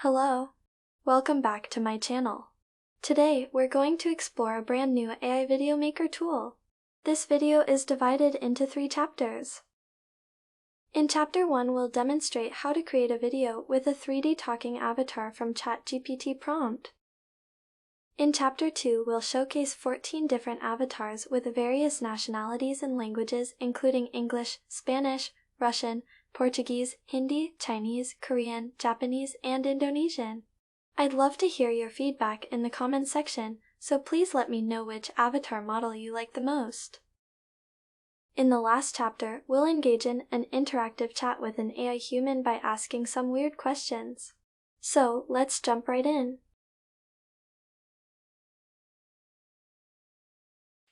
Hello. Welcome back to my channel. Today, we're going to explore a brand new AI video maker tool. This video is divided into 3 chapters. In Chapter 1, we'll demonstrate how to create a video with a 3D talking avatar from ChatGPT Prompt. In Chapter 2, we'll showcase 14 different avatars with various nationalities and languages including English, Spanish, Russian, Portuguese, Hindi, Chinese, Korean, Japanese, and Indonesian. I'd love to hear your feedback in the comments section, so please let me know which avatar model you like the most. In the last chapter, we'll engage in an interactive chat with an AI human by asking some weird questions. So, let's jump right in.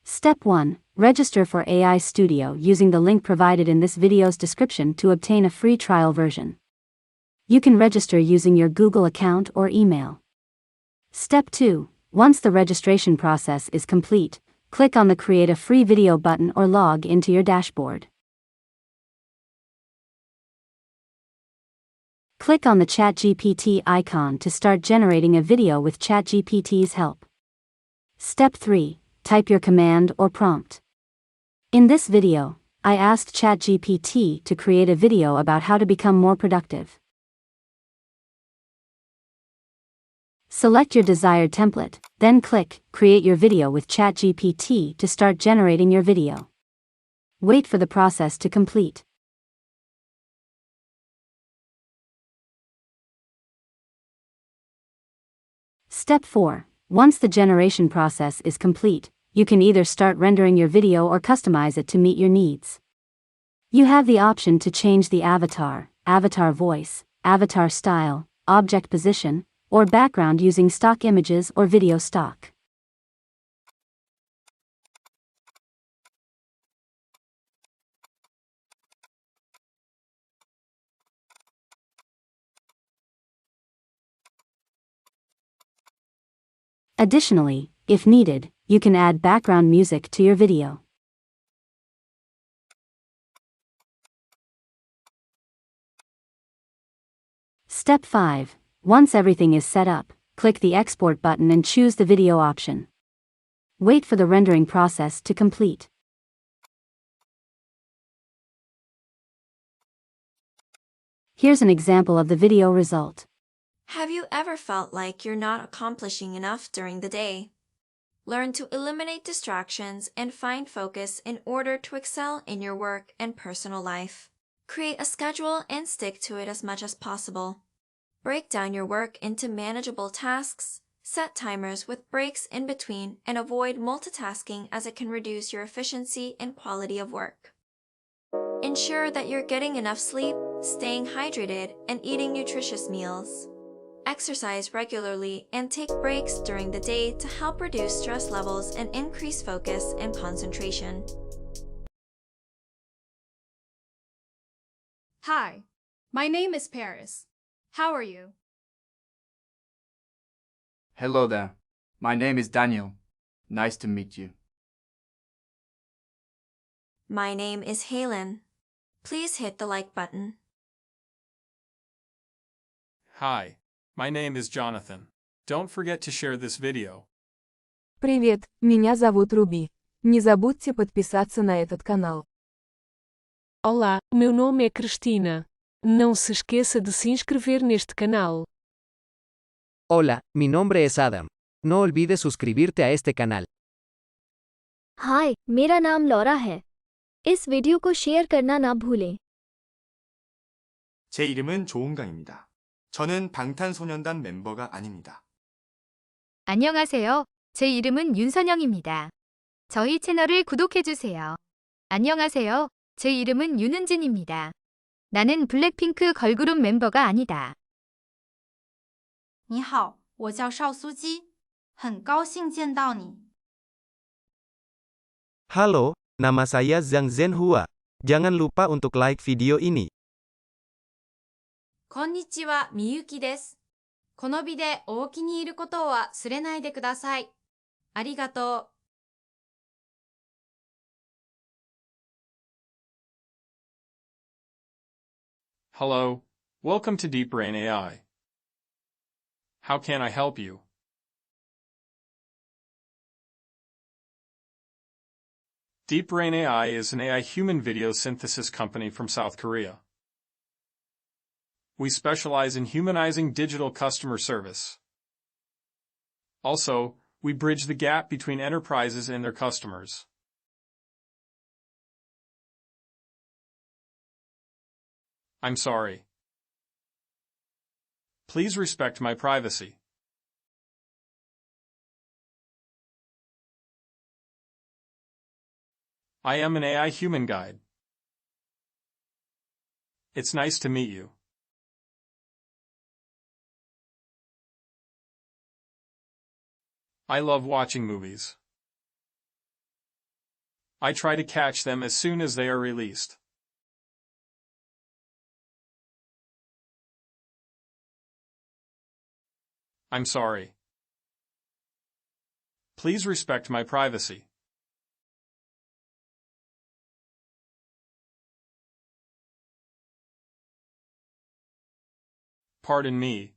Step 1. Register for AI Studio using the link provided in this video's description to obtain a free trial version. You can register using your Google account or email. Step 2. Once the registration process is complete, click on the Create a Free Video button or log into your dashboard. Click on the ChatGPT icon to start generating a video with ChatGPT's help. Step 3. Type your command or prompt. In this video, I asked ChatGPT to create a video about how to become more productive. Select your desired template, then click Create your video with ChatGPT to start generating your video. Wait for the process to complete. Step 4. Once the generation process is complete, you can either start rendering your video or customize it to meet your needs. You have the option to change the avatar, avatar voice, avatar style, object position, or background using stock images or video stock. Additionally, if needed, you can add background music to your video. Step 5. Once everything is set up, click the Export button and choose the video option. Wait for the rendering process to complete. Here's an example of the video result. Have you ever felt like you're not accomplishing enough during the day? Learn to eliminate distractions and find focus in order to excel in your work and personal life. Create a schedule and stick to it as much as possible. Break down your work into manageable tasks, set timers with breaks in between, and avoid multitasking as it can reduce your efficiency and quality of work. Ensure that you're getting enough sleep, staying hydrated, and eating nutritious meals. Exercise regularly and take breaks during the day to help reduce stress levels and increase focus and concentration. Hi, my name is Paris. How are you? Hello there. My name is Daniel. Nice to meet you. My name is Helen. Please hit the like button. Hi, my name is Jonathan. Don't forget to share this video. Привет, меня зовут Руби. Не забудьте подписаться на этот канал. Olá, meu nome é Cristina. Não se esqueça de se inscrever neste canal. Hola, mi nombre es Adam. No olvides suscribirte a este canal. हाय, मेरा नाम Laura है. इस video को share करना ना भूलें. 제 이름은 조은강입니다. 저는 방탄소년단 멤버가 아닙니다. 안녕하세요. 제 이름은 윤선영입니다. 저희 채널을 구독해주세요. 안녕하세요. 제 이름은 윤은진입니다. 나는 블랙핑크 걸그룹 멤버가 아니다. 你好，我叫邵苏基，很高兴见到你。 Halo, nama saya Zhang Zhenhua. Jangan lupa untuk like video ini. こんにちは、みゆきです。この美でお気に入ることを忘れないでください。ありがとう。Hello, welcome to Deep Brain AI. How can I help you? DeepBrain AI is an AI human video synthesis company from South Korea. We specialize in humanizing digital customer service. Also, we bridge the gap between enterprises and their customers. I'm sorry. Please respect my privacy. I am an AI human guide. It's nice to meet you. I love watching movies. I try to catch them as soon as they are released. I'm sorry. Please respect my privacy. Pardon me,